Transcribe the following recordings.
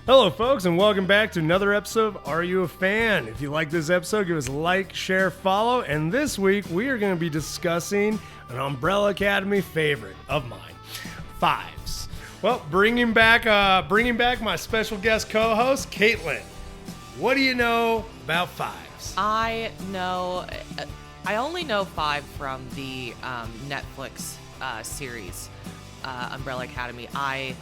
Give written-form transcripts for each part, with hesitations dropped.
Hello, folks, and welcome back to another episode of Are You a Fan? If you like this episode, give us a like, share, follow, and this week we are going to be discussing an Umbrella Academy favorite of mine, Fives. Well, bringing back my special guest co-host, Caitlin. What do you know about Fives? I only know Five from the Netflix series, Umbrella Academy. I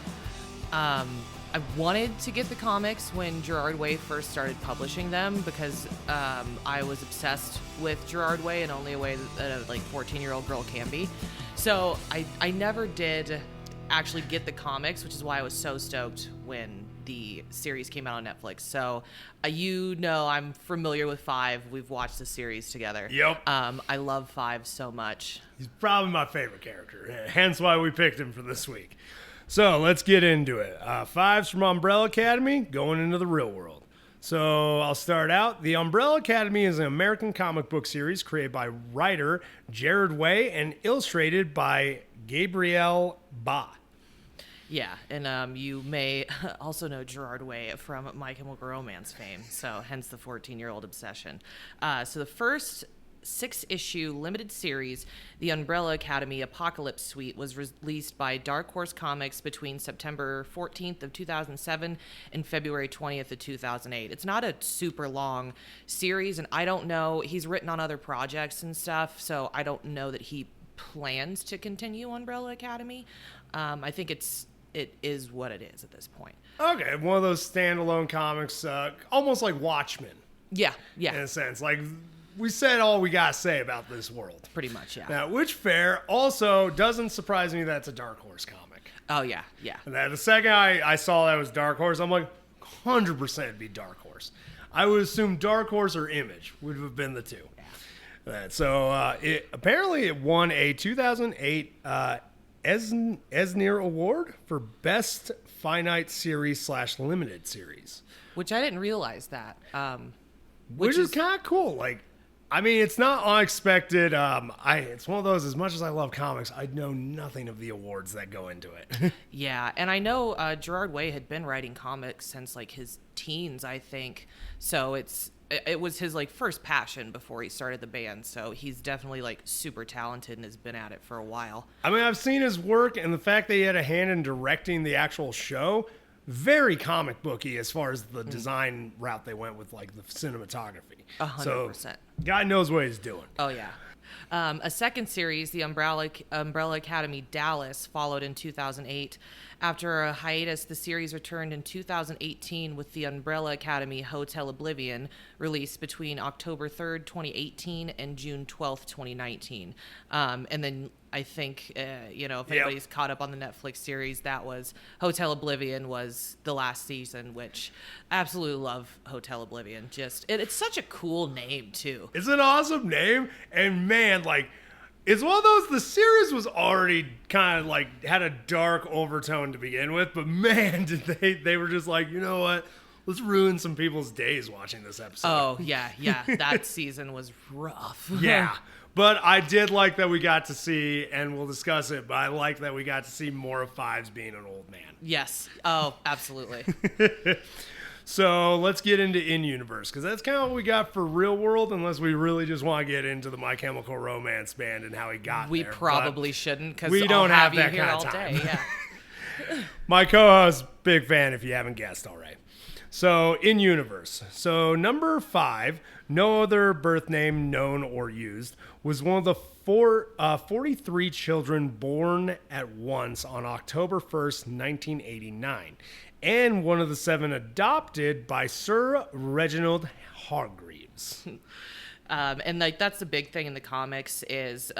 wanted to get the comics when Gerard Way first started publishing them because I was obsessed with Gerard Way in only a way that a 14-year-old girl can be. So I never did actually get the comics, which is why I was so stoked when the series came out on Netflix. So I'm familiar with Five. We've watched the series together. Yep. I love Five so much. He's probably my favorite character, hence why we picked him for this week. So let's get into it. Fives from Umbrella Academy going into the real world. So I'll start out. The Umbrella Academy is an American comic book series created by writer Gerard Way and illustrated by Gabriel Ba. Yeah, and you may also know Gerard Way from My Chemical Romance fame, so hence the 14-year-old obsession. So the first 6-issue limited series, The Umbrella Academy Apocalypse Suite, was released by Dark Horse Comics between September 14th of 2007 and February 20th of 2008. It's not a super long series, and I don't know, he's written on other projects and stuff, so I don't know that he plans to continue Umbrella Academy. I think it is what it is at this point. Okay, one of those standalone comics, almost like Watchmen. Yeah. In a sense, like we said all we gotta say about this world. Pretty much, yeah. Now, which fair also doesn't surprise me that it's a Dark Horse comic. Oh, yeah. And then the second I saw that was Dark Horse, I'm like, 100% it'd be Dark Horse. I would assume Dark Horse or Image would have been the two. Yeah. So it won a 2008 Eisner Award for Best Finite Series / Limited Series. Which I didn't realize that. Which is kind of cool. Like, I mean, it's not unexpected. It's one of those, as much as I love comics, I know nothing of the awards that go into it. Yeah, and I know Gerard Way had been writing comics since, his teens, I think. So it was his, first passion before he started the band. So he's definitely, super talented and has been at it for a while. I mean, I've seen his work, and the fact that he had a hand in directing the actual show, very comic booky as far as the design route they went with, the cinematography. 100%. So, guy knows what he's doing. Oh, yeah. A second series, the Umbrella Academy Dallas, followed in 2008. After a hiatus, the series returned in 2018 with the Umbrella Academy Hotel Oblivion, released between October 3rd, 2018 and June 12th, 2019. And then I think, if anybody's caught up on the Netflix series, that was Hotel Oblivion was the last season, which I absolutely love Hotel Oblivion. It's such a cool name, too. It's an awesome name. And man, it's one of those, the series was already kind of had a dark overtone to begin with, but man, did they were just like, you know what? Let's ruin some people's days watching this episode. Oh, yeah. That season was rough. Yeah. But I did like that we got to see, and we'll discuss it, but I like that we got to see more of Fives being an old man. Yes. Oh, absolutely. So let's get into in-universe, because that's kind of what we got for real world, unless we really just want to get into the My Chemical Romance band and how he got there. We probably shouldn't, because we don't have that here kind all of time. Day. Yeah. My co-host, big fan if you haven't guessed already. So, in-universe. So, number 5, no other birth name known or used, was one of the 43 children born at once on October 1st, 1989, and one of the 7 adopted by Sir Reginald Hargreaves. And that's the big thing in the comics is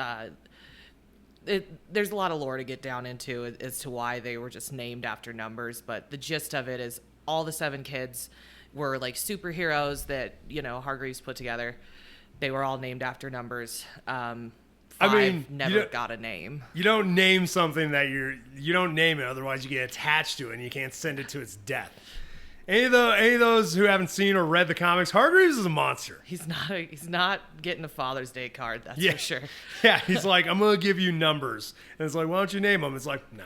there's a lot of lore to get down into as to why they were just named after numbers, but the gist of it is all the 7 kids were superheroes that Hargreaves put together. They were all named after numbers. Five never got a name. You don't name something that you don't name it, otherwise you get attached to it and you can't send it to its death. Any of those who haven't seen or read the comics, Hargreaves is a monster. He's not getting a Father's Day card, that's for sure. Yeah, he's like, I'm gonna give you numbers, and it's like, why don't you name them? It's like, no.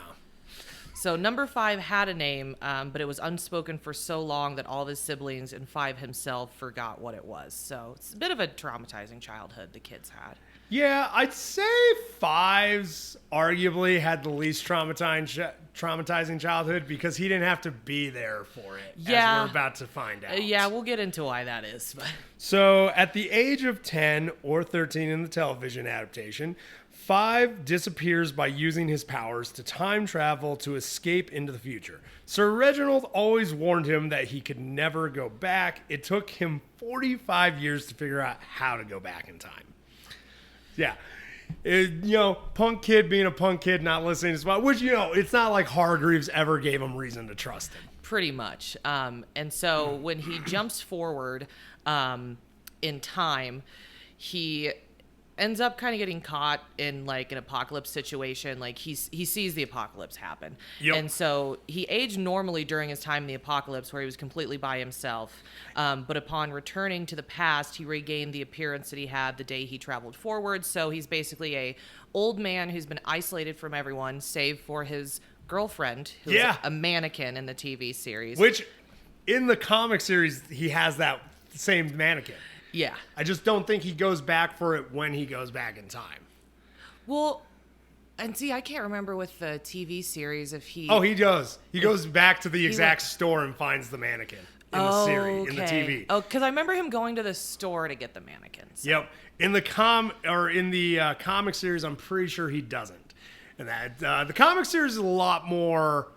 So number 5 had a name, but it was unspoken for so long that all of his siblings and 5 himself forgot what it was. So it's a bit of a traumatizing childhood the kids had. Yeah, I'd say 5's arguably had the least traumatizing childhood because he didn't have to be there for it, Yeah. as we're about to find out. Yeah, we'll get into why that is. But So at the age of 10 or 13 in the television adaptation, 5 disappears by using his powers to time travel to escape into the future. Sir Reginald always warned him that he could never go back. It took him 45 years to figure out how to go back in time. Yeah. Punk kid being a punk kid, not listening to his mom, which, it's not like Hargreaves ever gave him reason to trust him. pretty much. And so when he jumps forward in time, he ends up kind of getting caught in like an apocalypse situation. Like he sees the apocalypse happen. Yep. And so he aged normally during his time in the apocalypse where he was completely by himself. But upon returning to the past, he regained the appearance that he had the day he traveled forward. So he's basically a old man who's been isolated from everyone, save for his girlfriend, who's a mannequin in the TV series. Which in the comic series, he has that same mannequin. Yeah. I just don't think he goes back for it when he goes back in time. Well, and see, I can't remember with the TV series if he... Oh, he does. He goes back to the exact store and finds the mannequin in the series, in the TV. Oh, because I remember him going to the store to get the mannequins. Yep. In the comic series, I'm pretty sure he doesn't. And that the comic series is a lot more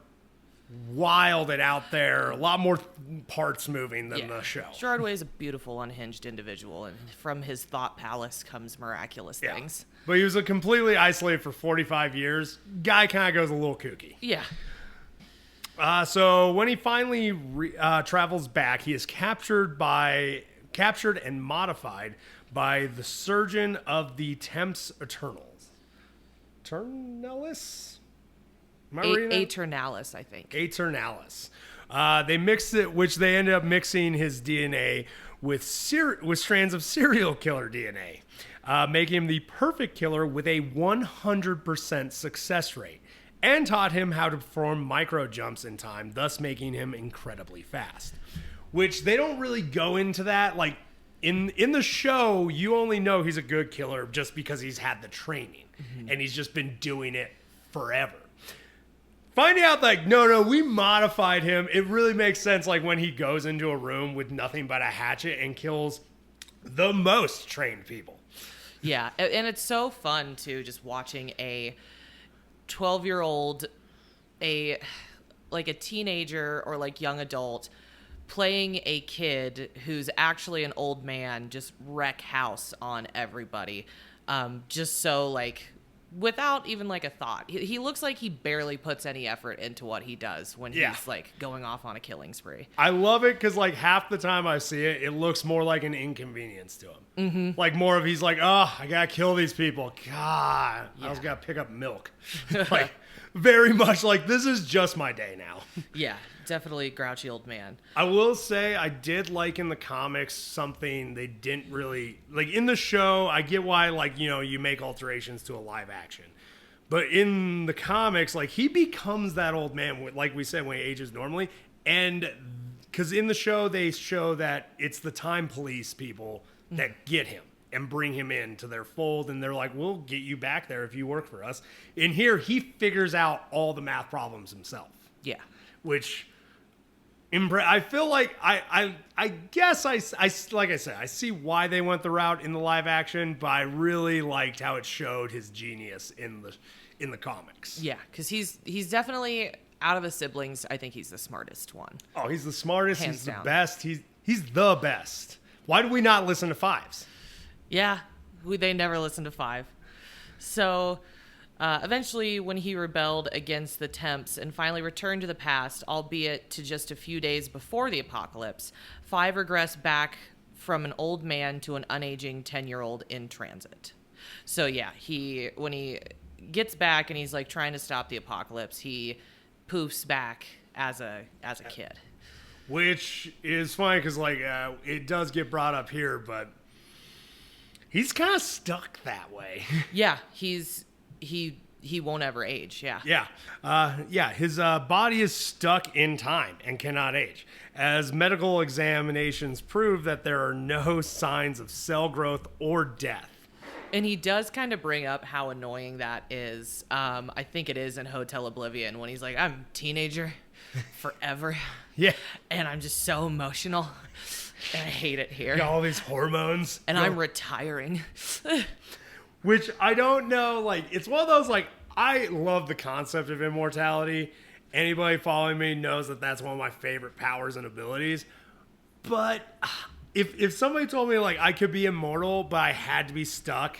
wild and out there, a lot more parts moving than the show. Gerard Way is a beautiful, unhinged individual, and from his thought palace comes miraculous things. But he was completely isolated for 45 years. Guy kind of goes a little kooky. Yeah. So when he finally travels back, he is captured and modified by the surgeon of the Temps Eternals. Eternalis? Aeternalis, I think. Aeternalis. They mixed it, which they ended up mixing his DNA with strands of serial killer DNA, making him the perfect killer with a 100% success rate, and taught him how to perform micro jumps in time, thus making him incredibly fast. Which they don't really go into that. Like in the show, you only know he's a good killer just because he's had the training and he's just been doing it forever. Finding out, like, no, we modified him. It really makes sense, like, when he goes into a room with nothing but a hatchet and kills the most trained people. Yeah, and it's so fun, too, just watching a 12-year-old, a teenager or, like, young adult playing a kid who's actually an old man just wreck house on everybody. Just so, like... without even like a thought. He looks like he barely puts any effort into what he does when he's like going off on a killing spree. I love it because like half the time I see it, it looks more like an inconvenience to him. Mm-hmm. Like more of he's like, oh, I gotta kill these people. God, I just gotta pick up milk. Like very much like this is just my day now. Yeah, definitely grouchy old man. I will say I did like in the comics something they didn't really like in the show. I get why like you make alterations to a live action, but in the comics like he becomes that old man like we said when he ages normally, and because in the show they show that it's the time police people that get him and bring him into their fold, and they're like, we'll get you back there if you work for us. In here he figures out all the math problems himself. Yeah, which I feel like I guess I like I said, I see why they went the route in the live action, but I really liked how it showed his genius in the comics. Yeah, because he's definitely out of the siblings. I think he's the smartest one. Oh, he's the smartest. Hands he's down. The best. He's the best. Why do we not listen to Fives? Yeah, they never listened to Five. So. Eventually, when he rebelled against the Temps and finally returned to the past, albeit to just a few days before the apocalypse, Five regressed back from an old man to an unaging 10-year-old in transit. So yeah, when he gets back and he's like trying to stop the apocalypse, he poofs back as a kid. Which is funny because like it does get brought up here, but he's kind of stuck that way. Yeah, he he won't ever age. Yeah. Yeah. His body is stuck in time and cannot age, as medical examinations prove that there are no signs of cell growth or death. And he does kind of bring up how annoying that is. I think it is in Hotel Oblivion when he's like, I'm a teenager forever. Yeah. And I'm just so emotional. And I hate it here. Got all these hormones. And I'm retiring. Which I don't know, like, it's one of those, like, I love the concept of immortality. Anybody following me knows that that's one of my favorite powers and abilities. But if somebody told me, like, I could be immortal, but I had to be stuck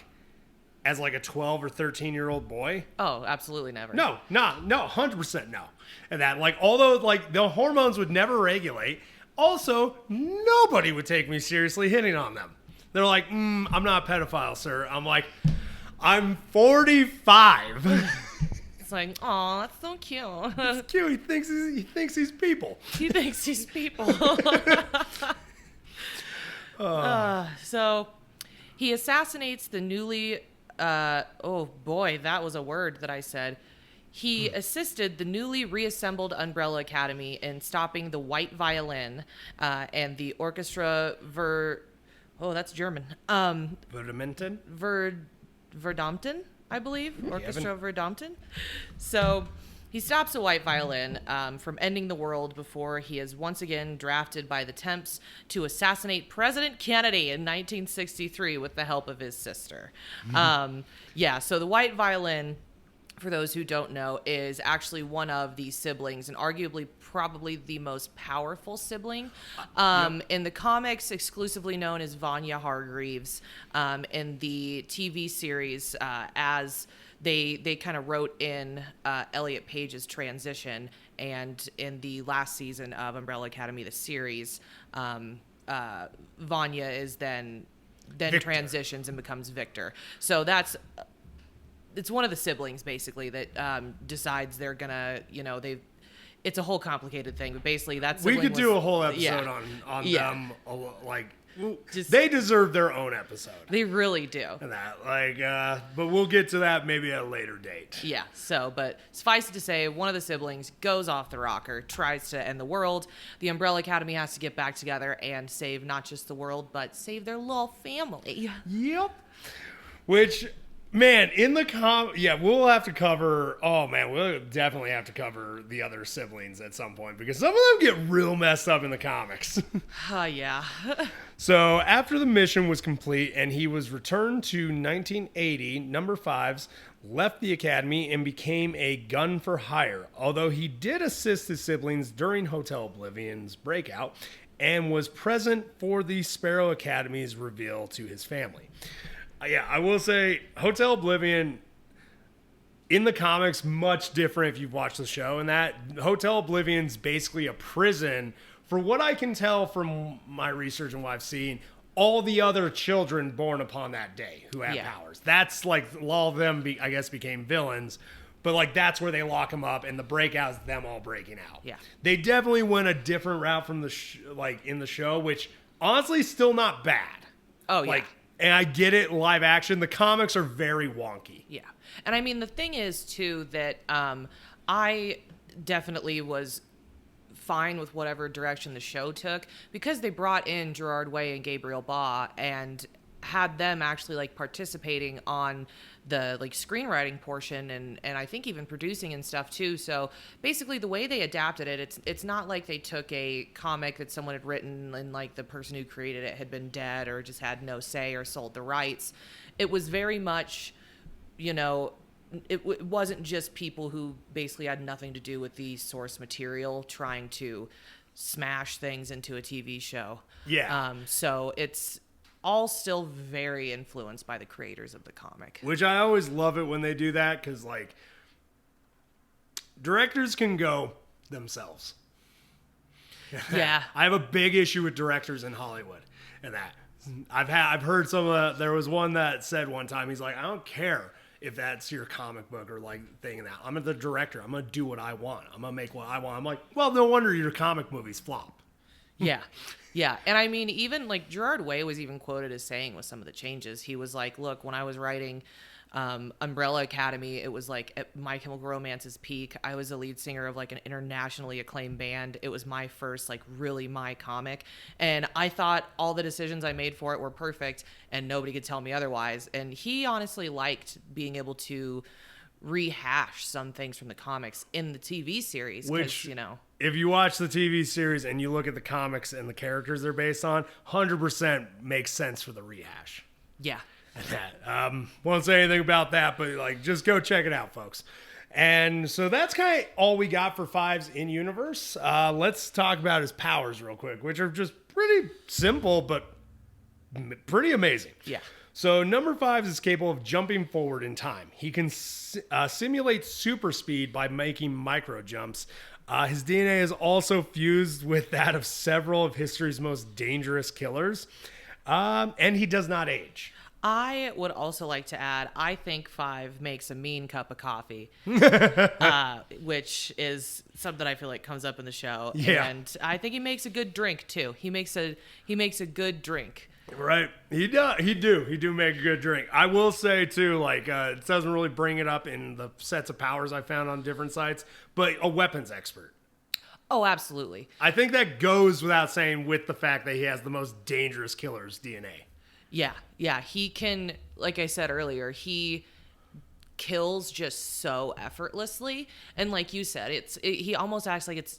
as, like, a 12 or 13-year-old boy. Oh, absolutely never. No, 100% no. And that, like, although, like, the hormones would never regulate, also, nobody would take me seriously hitting on them. They're like, I'm not a pedophile, sir. I'm like, I'm 45. It's like, oh, that's so cute. It's cute. He thinks he's people. He thinks he's people. So he assassinates the newly, oh boy, that was a word that I said. He assisted the newly reassembled Umbrella Academy in stopping the White Violin and the Orchestra Oh, that's German. Verdammten? Verdammten, I believe. Orchestra Verdammten. So he stops a white violin from ending the world before he is once again drafted by the Temps to assassinate President Kennedy in 1963 with the help of his sister. So the white violin, for those who don't know, is actually one of the siblings and arguably probably the most powerful sibling. In the comics, exclusively known as Vanya Hargreaves. In the TV series, as they kind of wrote in Elliot Page's transition, and in the last season of Umbrella Academy, the series, Vanya is then Victor. transitions and becomes Victor. So it's one of the siblings basically that decides they're gonna, it's a whole complicated thing, but basically that's we could do a whole episode on them, like, they deserve their own episode. They really do. And that, like, but we'll get to that maybe at a later date. Yeah. So, but suffice it to say, one of the siblings goes off the rocker, tries to end the world. The Umbrella Academy has to get back together and save not just the world, but save their little family. Yep. Which, man, in the we'll have to cover. Oh man, we'll definitely have to cover the other siblings at some point because some of them get real messed up in the comics. Yeah. So after the mission was complete and he was returned to 1980, Number Fives left the academy and became a gun for hire. Although he did assist his siblings during Hotel Oblivion's breakout and was present for the Sparrow Academy's reveal to his family. Yeah, I will say Hotel Oblivion in the comics much different if you've watched the show, and that Hotel Oblivion's basically a prison. For what I can tell from my research and what I've seen, all the other children born upon that day who have powers. That's like all of them, I guess, became villains. But like that's where they lock them up, and the breakout's them all breaking out. Yeah, they definitely went a different route from the in the show, which honestly still not bad. Oh yeah. And I get it, live action. The comics are very wonky. Yeah. And I mean, the thing is, too, that I definitely was fine with whatever direction the show took because they brought in Gerard Way and Gabriel Ba and had them actually like participating on the like screenwriting portion and I think even producing and stuff too. So basically the way they adapted it, it's not like they took a comic that someone had written and like the person who created it had been dead or just had no say or sold the rights. It was very much, it wasn't just people who basically had nothing to do with the source material trying to smash things into a TV show. Yeah. So it's all still very influenced by the creators of the comic. Which I always love it when they do that because, like, directors can go themselves. Yeah. I have a big issue with directors in Hollywood and that. I've heard there was one that said one time, he's like, I don't care if that's your comic book or like thing and that. I'm the director. I'm going to do what I want. I'm going to make what I want. I'm like, well, no wonder your comic movies flop. Yeah. Yeah. And I mean, even like Gerard Way was even quoted as saying with some of the changes, he was like, look, when I was writing Umbrella Academy, it was like at My Chemical Romance's peak. I was a lead singer of like an internationally acclaimed band. It was my first, like, really my comic. And I thought all the decisions I made for it were perfect, and nobody could tell me otherwise. And he honestly liked being able to rehash some things from the comics in the TV series. Which, you know, if you watch the TV series and you look at the comics and the characters they're based on, 100% makes sense for the rehash. yeah. Won't say anything about that, but like, just go check it out, folks. And so that's kind of all we got for Fives in universe. Let's talk about his powers real quick, which are just pretty simple, but pretty amazing. Yeah. So number 5 is capable of jumping forward in time. He can simulate super speed by making micro jumps. His DNA is also fused with that of several of history's most dangerous killers. And he does not age. I would also like to add, I think 5 makes a mean cup of coffee, which is something I feel like comes up in the show. Yeah. And I think he makes a good drink too. He makes a good drink. Right. He do make a good drink. I will say too, like, it doesn't really bring it up in the sets of powers I found on different sites, but a weapons expert. Oh, absolutely. I think that goes without saying with the fact that he has the most dangerous killer's DNA. Yeah. He can, like I said earlier, he kills just so effortlessly, and like you said, he almost acts like it's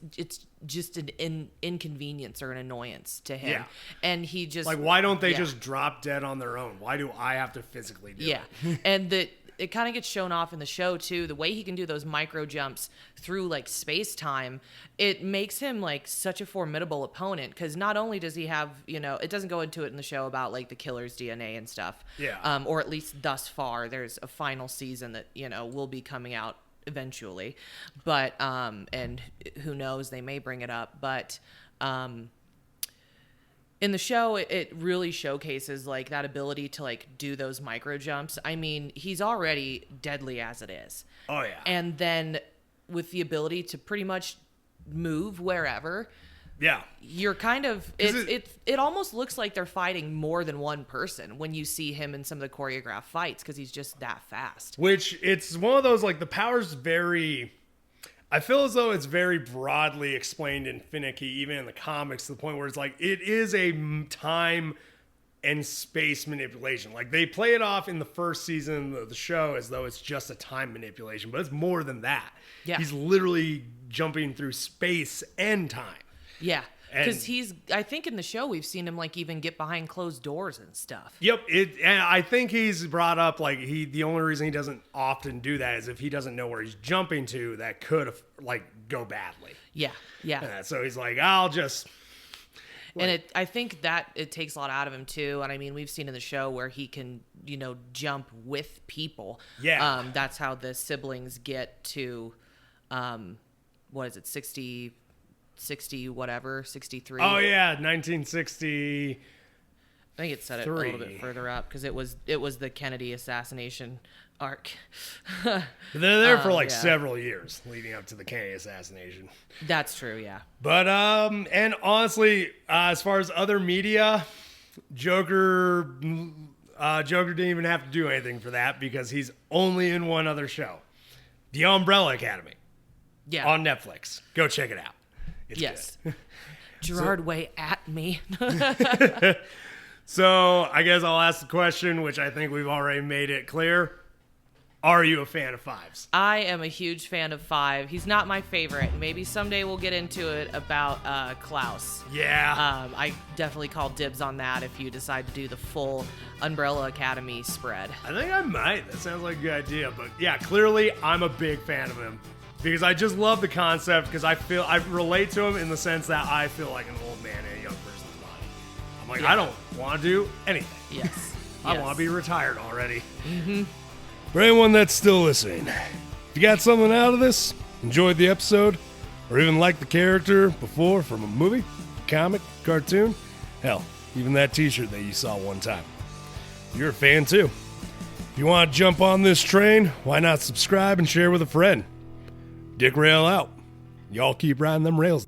just an inconvenience or an annoyance to him. Yeah. And he just, like, why don't they just drop dead on their own? Why do I have to physically do it? And it kind of gets shown off in the show too, the way he can do those micro jumps through like space time. It makes him like such a formidable opponent, because not only does he have, you know, it doesn't go into it in the show about like the killer's DNA and stuff, or at least thus far. There's a final season that, you know, will be coming out eventually, but and who knows, they may bring it up, but in the show, it really showcases like that ability to like do those micro jumps. I mean, he's already deadly as it is. Oh yeah. And then with the ability to pretty much move wherever. Yeah. You're kind of, it almost looks like they're fighting more than one person when you see him in some of the choreographed fights, because he's just that fast. Which, it's one of those, like, the power's very, I feel as though it's very broadly explained and finicky, even in the comics, to the point where it's like, it is a time and space manipulation. Like, they play it off in the first season of the show as though it's just a time manipulation, but it's more than that. Yeah. He's literally jumping through space and time. Yeah. Because I think in the show we've seen him like even get behind closed doors and stuff. Yep, and I think he's brought up like the only reason he doesn't often do that is if he doesn't know where he's jumping to, that could like go badly. Yeah. So he's like, I'll just. And I think that it takes a lot out of him too. And I mean, we've seen in the show where he can, you know, jump with people. Yeah. That's how the siblings get to, what is it, 60 whatever, 63. Oh yeah, 1960. I think it said it a little bit further up, because it was the Kennedy assassination arc. They're there for like several years leading up to the Kennedy assassination. That's true, yeah. But and honestly, as far as other media, Joker didn't even have to do anything for that, because he's only in one other show, The Umbrella Academy. Yeah. On Netflix. Go check it out. It's yes. Good. Gerard Way at me. So I guess I'll ask the question, which I think we've already made it clear. Are you a fan of Fives? I am a huge fan of 5. He's not my favorite. Maybe someday we'll get into it about Klaus. Yeah. I definitely call dibs on that if you decide to do the full Umbrella Academy spread. I think I might. That sounds like a good idea. But yeah, clearly I'm a big fan of him, because I just love the concept, because I relate to him in the sense that I feel like an old man in a young person's body. I'm like, I don't want to do anything. Yes. I want to be retired already. Mm-hmm. For anyone that's still listening, if you got something out of this, enjoyed the episode, or even liked the character before from a movie, comic, cartoon, hell, even that t-shirt that you saw one time, you're a fan too. If you want to jump on this train, why not subscribe and share with a friend? d-rael out. Y'all keep riding them rails.